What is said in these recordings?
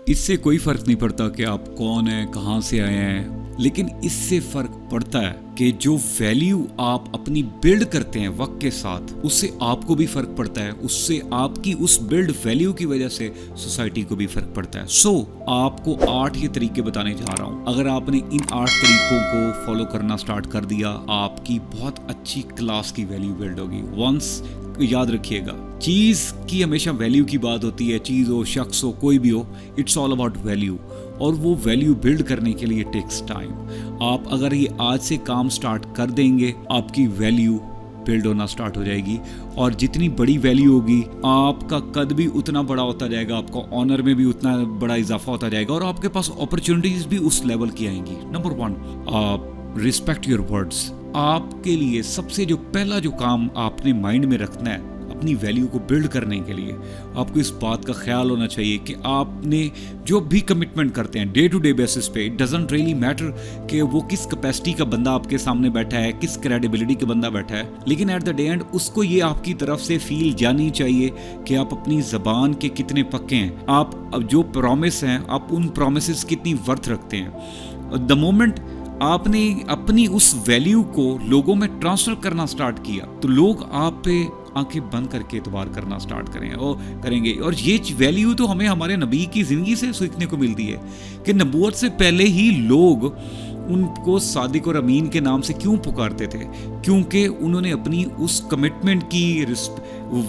इससे कोई फर्क नहीं पड़ता कि आप कौन हैं, कहाँ से आए हैं, लेकिन इससे फर्क पड़ता है कि जो वैल्यू आप अपनी बिल्ड करते हैं वक्त के साथ, उससे आपको भी फर्क पड़ता है, उससे आपकी उस बिल्ड वैल्यू की वजह से सोसाइटी को भी फर्क पड़ता है। सो आपको 8 ये तरीके बताने जा रहा हूँ। अगर आपने इन 8 तरीकों को फॉलो करना स्टार्ट कर दिया, आपकी बहुत अच्छी क्लास की वैल्यू बिल्ड होगी। वंस याद रखिएगा, चीज की हमेशा वैल्यू की बात होती है, चीज हो, शख्स हो, कोई भी हो, इट्स ऑल अबाउट वैल्यू। और वो वैल्यू बिल्ड करने के लिए टेक्स टाइम। आप अगर ये आज से काम स्टार्ट कर देंगे, आपकी वैल्यू बिल्ड होना स्टार्ट हो जाएगी। और जितनी बड़ी वैल्यू होगी, आपका कद भी उतना बड़ा होता जाएगा, आपका ऑनर में भी उतना बड़ा इजाफा होता जाएगा, और आपके पास अपॉर्चुनिटीज भी उस लेवल की आएंगी। Number 1, respect your words. आपके लिए सबसे जो पहला जो काम आपने माइंड में रखना है अपनी वैल्यू को बिल्ड करने के लिए, आपको इस बात का ख्याल होना चाहिए कि आपने जो भी कमिटमेंट करते हैं डे टू डे बेसिस पे, इट डजंट रियली मैटर कि वो किस कैपेसिटी का बंदा आपके सामने बैठा है, किस क्रेडिबिलिटी का बंदा बैठा है, लेकिन एट द डे एंड उसको ये आपकी तरफ से फील जानी चाहिए कि आप अपनी जबान के कितने पक्के हैं, आप अब जो प्रॉमिस हैं, आप उन प्रोमिस कितनी वर्थ रखते हैं। द मोमेंट आपने अपनी उस वैल्यू को लोगों में ट्रांसफर करना स्टार्ट किया, तो लोग आप पे आंखें बंद करके एतबार करना स्टार्ट करेंगे। और ये वैल्यू तो हमें हमारे नबी की जिंदगी से सीखने को मिलती है कि नबूवत से पहले ही लोग उनको सादिक और अमीन के नाम से क्यों पुकारते थे, क्योंकि उन्होंने अपनी उस कमिटमेंट की,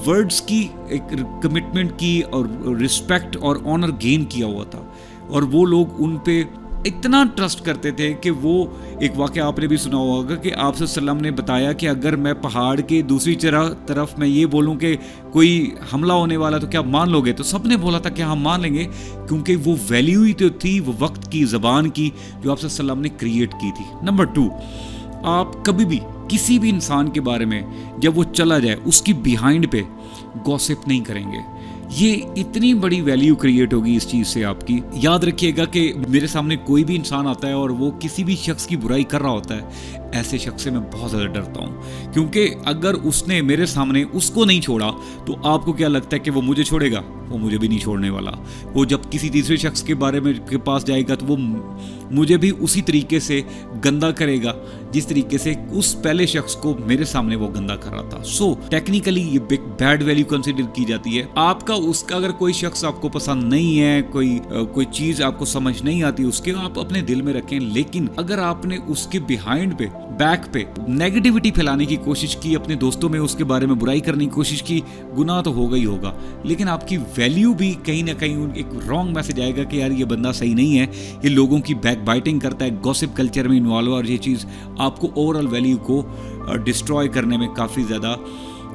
वर्ड्स की एक कमिटमेंट की और रिस्पेक्ट और ऑनर गेन किया हुआ था, और वो लोग उन पे इतना ट्रस्ट करते थे कि वो एक वाक़या आपने भी सुना होगा कि आप सल्लल्लाहु ने बताया कि अगर मैं पहाड़ के दूसरी तरफ मैं ये बोलूं कि कोई हमला होने वाला तो क्या मान लोगे, तो सब ने बोला था कि हम मान लेंगे, क्योंकि वो वैल्यू ही तो थी, वो वक्त की, ज़बान की, जो आप सल्लल्लाहु ने क्रिएट की थी। नंबर 2, आप कभी भी किसी भी इंसान के बारे में जब वो चला जाए उसकी बिहाइंड पे गॉसिप नहीं करेंगे। ये इतनी बड़ी वैल्यू क्रिएट होगी इस चीज़ से आपकी। याद रखिएगा कि मेरे सामने कोई भी इंसान आता है और वो किसी भी शख्स की बुराई कर रहा होता है, ऐसे शख्स से मैं बहुत ज़्यादा डरता हूँ, क्योंकि अगर उसने मेरे सामने उसको नहीं छोड़ा तो आपको क्या लगता है कि वो मुझे छोड़ेगा? वो मुझे भी नहीं छोड़ने वाला। वो जब किसी तीसरे शख्स के बारे में के पास जाएगा तो वो मुझे भी उसी तरीके से गंदा करेगा जिस तरीके से उस पहले शख्स को मेरे सामने वो गंदा कर रहा था। सो टेक्निकली ये बैड वैल्यू कंसिडर की जाती है। आपका उसका अगर कोई शख्स आपको पसंद नहीं है, कोई चीज आपको समझ नहीं आती उसके, आप अपने दिल में रखें, लेकिन अगर आपने उसके बिहाइंड पे, बैक पे नेगेटिविटी फैलाने की कोशिश की, अपने दोस्तों में उसके बारे में बुराई करने की कोशिश की, गुनाह तो होगा ही होगा, लेकिन आपकी वैल्यू भी कहीं ना कहीं एक रॉन्ग मैसेज आएगा कि यार ये बंदा सही नहीं है, ये लोगों की बैक बाइटिंग करता है, गॉसिप कल्चर में इन्वॉल्व है, और ये चीज़ आपको ओवरऑल वैल्यू को डिस्ट्रॉय करने में काफ़ी ज़्यादा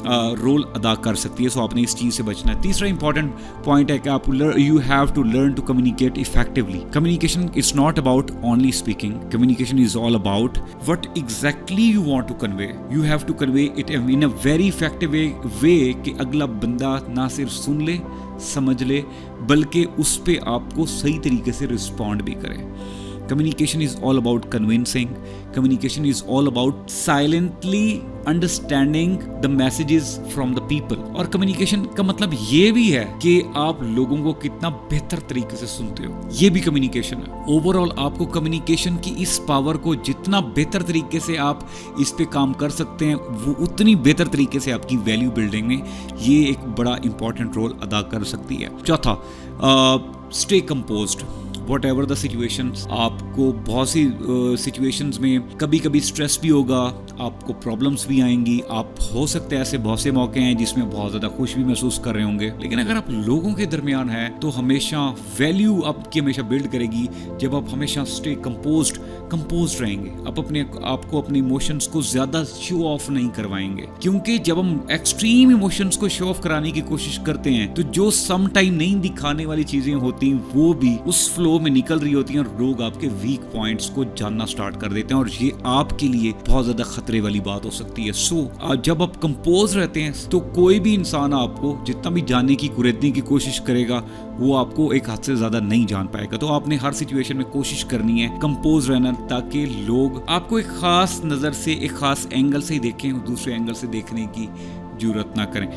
रोल अदा कर सकती है। सो आपने इस चीज़ से बचना है। तीसरा इंपॉर्टेंट पॉइंट है कि आप you have to learn to communicate effectively. Communication is not about only speaking, communication is all about what exactly you want to convey. You have to convey it in a very effective way कि अगला बंदा ना सिर्फ सुन ले, समझ ले, बल्कि उस पर आपको सही तरीके से रिस्पॉन्ड भी करे। Communication is all about convincing. Communication is all about silently understanding the messages from the people. और communication का मतलब ये भी है कि आप लोगों को कितना बेहतर तरीके से सुनते हो, ये भी communication है। ओवरऑल आपको communication की इस पावर को जितना बेहतर तरीके से आप इस पे काम कर सकते हैं, वो उतनी बेहतर तरीके से आपकी वैल्यू बिल्डिंग में ये एक बड़ा इंपॉर्टेंट रोल अदा कर सकती है। चौथा, stay composed. What ever the situations, आपको बहुत सी सिचुएशंस में कभी कभी स्ट्रेस भी होगा, आपको प्रॉब्लम्स भी आएंगी, आप हो सकते हैं ऐसे बहुत से मौके हैं जिसमें बहुत ज़्यादा खुश भी महसूस कर रहे होंगे, लेकिन अगर आप लोगों के दरमियान हैं तो हमेशा वैल्यू आपकी हमेशा बिल्ड करेगी जब आप हमेशा स्टे कंपोज्ड रहेंगे। आपको अपने इमोशंस को ज़्यादा शो ऑफ नहीं करवाएंगे, क्योंकि जब हम एक्सट्रीम इमोशंस को शो ऑफ कराने की कोशिश करते हैं तो जो सम टाइम नहीं दिखाने वाली चीज़ें होती वो भी उस फ्लो में निकल रही होती हैं और लोग आपके वीक पॉइंट्स को जानना स्टार्ट कर देते हैं, और ये आपके लिए बहुत ज्यादा खतरे वाली बात हो सकती है। सो जब आप कंपोज रहते हैं तो कोई भी इंसान आपको जितना भी जानने की कुरेदने की कोशिश करेगा वो आपको एक हद से ज्यादा नहीं जान पाएगा। तो आपने हर सिचुएशन में कोशिश करनी है कंपोज रहना, ताकि लोग आपको एक खास नजर से, एक खास एंगल से ही देखें, दूसरे एंगल से देखने की जरूरत ना करें।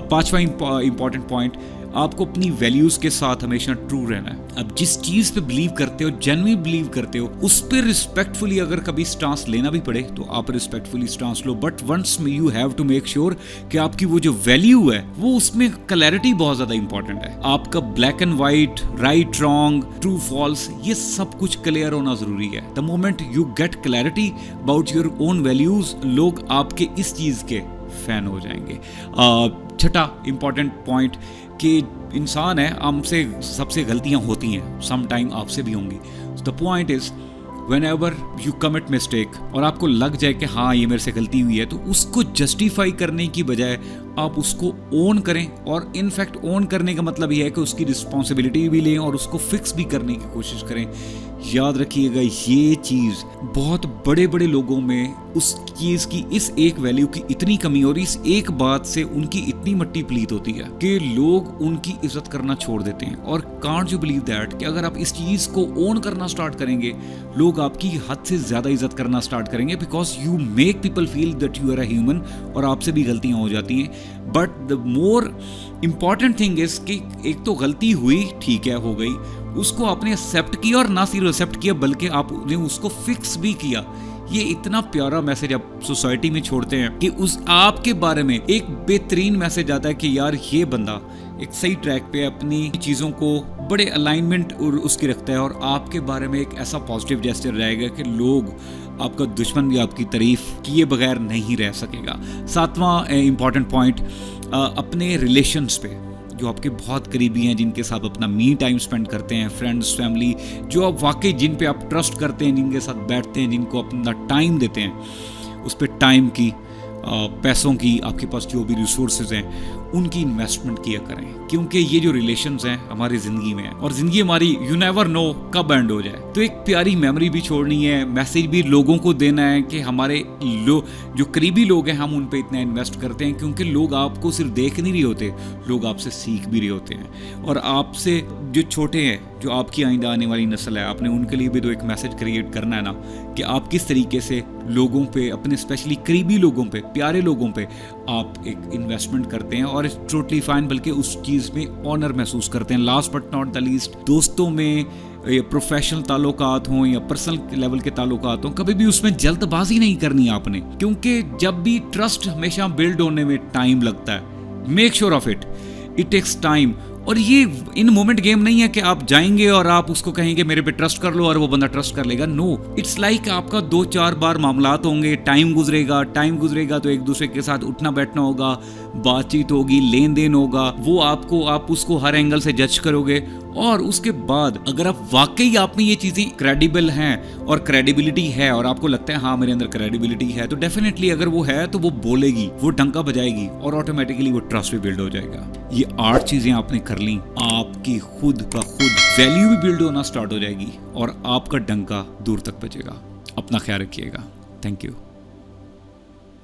पांचवा इंपॉर्टेंट पॉइंट, आपको अपनी वैल्यूज के साथ हमेशा ट्रू रहना है। अब जिस चीज पे बिलीव करते हो, जेन्युइन बिलीव करते हो, उस पर रिस्पेक्टफुली अगर कभी स्टांस लेना भी पड़े तो आप रिस्पेक्टफुली स्टांस लो, but once you have to make sure कि आपकी वो जो वैल्यू है वो उसमें क्लैरिटी बहुत ज्यादा इंपॉर्टेंट है। आपका black and white, right wrong, true false, ये सब कुछ क्लियर होना जरूरी है। The moment you get clarity about your own values, लोग आपके इस चीज के फैन हो जाएंगे। छठा इंपॉर्टेंट पॉइंट कि इंसान है, हमसे सबसे गलतियां होती हैं, सम टाइम आपसे भी होंगी। The point is whenever you commit mistake और आपको लग जाए कि हाँ ये मेरे से गलती हुई है, तो उसको जस्टिफाई करने की बजाय आप उसको ओन करें। और इनफैक्ट ओन करने का मतलब ये है कि उसकी रिस्पॉन्सिबिलिटी भी लें और उसको फिक्स भी करने की कोशिश करें। याद रखिएगा ये चीज़ बहुत बड़े बड़े लोगों में उस चीज़ की, इस एक वैल्यू की इतनी कमी और इस एक बात से उनकी इतनी मट्टी प्लीत होती है कि लोग उनकी इज्जत करना छोड़ देते हैं। और कांट यू बिलीव दैट कि अगर आप इस चीज़ को ओन करना स्टार्ट करेंगे, लोग आपकी हद से ज़्यादा इज्जत करना स्टार्ट करेंगे, because you make people feel that you are a human. और आपसे भी गलतियाँ हो जाती हैं, but the more important thing is कि एक तो गलती हुई, ठीक है, हो गई, उसको आपने एक्सेप्ट किया और ना सिर्फ एक्सेप्ट किया बल्कि आपने उसको फिक्स भी किया। ये इतना प्यारा मैसेज आप सोसाइटी में छोड़ते हैं कि उस आपके बारे में एक बेहतरीन मैसेज आता है कि यार ये बंदा एक सही ट्रैक पे अपनी चीज़ों को बड़े अलाइनमेंट और उसकी रखता है, और आपके बारे में एक ऐसा पॉजिटिव जेस्चर रहेगा कि लोग, आपका दुश्मन भी आपकी तारीफ किए बगैर नहीं रह सकेगा। सातवां इंपॉर्टेंट पॉइंट, अपने रिलेशंस पे, जो आपके बहुत करीबी हैं, जिनके साथ अपना मी टाइम स्पेंड करते हैं, फ्रेंड्स, फैमिली, जो आप वाकई जिन पे आप ट्रस्ट करते हैं, जिनके साथ बैठते हैं, जिनको अपना टाइम देते हैं, उस पर टाइम की, पैसों की, आपके पास जो भी रिसोर्सेज हैं उनकी इन्वेस्टमेंट किया करें। क्योंकि ये जो रिलेशंस हैं हमारी ज़िंदगी में है, और ज़िंदगी हमारी यू नेवर नो कब एंड हो जाए। तो एक प्यारी मेमोरी भी छोड़नी है, मैसेज भी लोगों को देना है कि हमारे जो करीबी लोग हैं हम उन पे इतना इन्वेस्ट करते हैं, क्योंकि लोग आपको सिर्फ देख नहीं रहे होते, लोग आपसे सीख भी रहे होते हैं। और आपसे जो छोटे हैं, जो आपकी आइंदा आने वाली नस्ल है, आपने उनके लिए भी तो एक मैसेज क्रिएट करना है ना, कि आप किस तरीके से लोगों पे, अपने स्पेशली करीबी लोगों पे, प्यारे लोगों पे आप एक इन्वेस्टमेंट करते हैं। और इट्स टोटली फाइन, बल्कि उस चीज़ में ऑनर महसूस करते हैं। Last but not the least, दोस्तों में या प्रोफेशनल ताल्लुकात हों या पर्सनल लेवल के ताल्लुकात हों, कभी भी उसमें जल्दबाजी नहीं करनी आपने, क्योंकि जब भी ट्रस्ट हमेशा बिल्ड होने में टाइम लगता है। Make sure of it, it takes time. और ये इन मोमेंट गेम नहीं है कि आप जाएंगे और आप उसको कहेंगे मेरे पे ट्रस्ट कर लो और वो बंदा ट्रस्ट कर लेगा। नो, इट्स लाइक आपका 2-4 बार मामलात होंगे, टाइम गुजरेगा तो एक दूसरे के साथ उठना बैठना होगा, बातचीत होगी, लेन देन होगा, वो आप उसको हर एंगल से जज करोगे। और उसके बाद अगर आप वाकई आप में ये चीज़ें क्रेडिबल हैं और क्रेडिबिलिटी है और आपको लगता है हाँ मेरे अंदर क्रेडिबिलिटी है, तो डेफिनेटली अगर वो है तो वो बोलेगी, वो डंका बजाएगी और ऑटोमेटिकली वो ट्रस्ट भी बिल्ड हो जाएगा। ये 8 चीज़ें आपने कर ली, आपकी खुद का खुद वैल्यू भी बिल्ड होना स्टार्ट हो जाएगी और आपका डंका दूर तक बजेगा। अपना ख्याल रखिएगा। Thank you.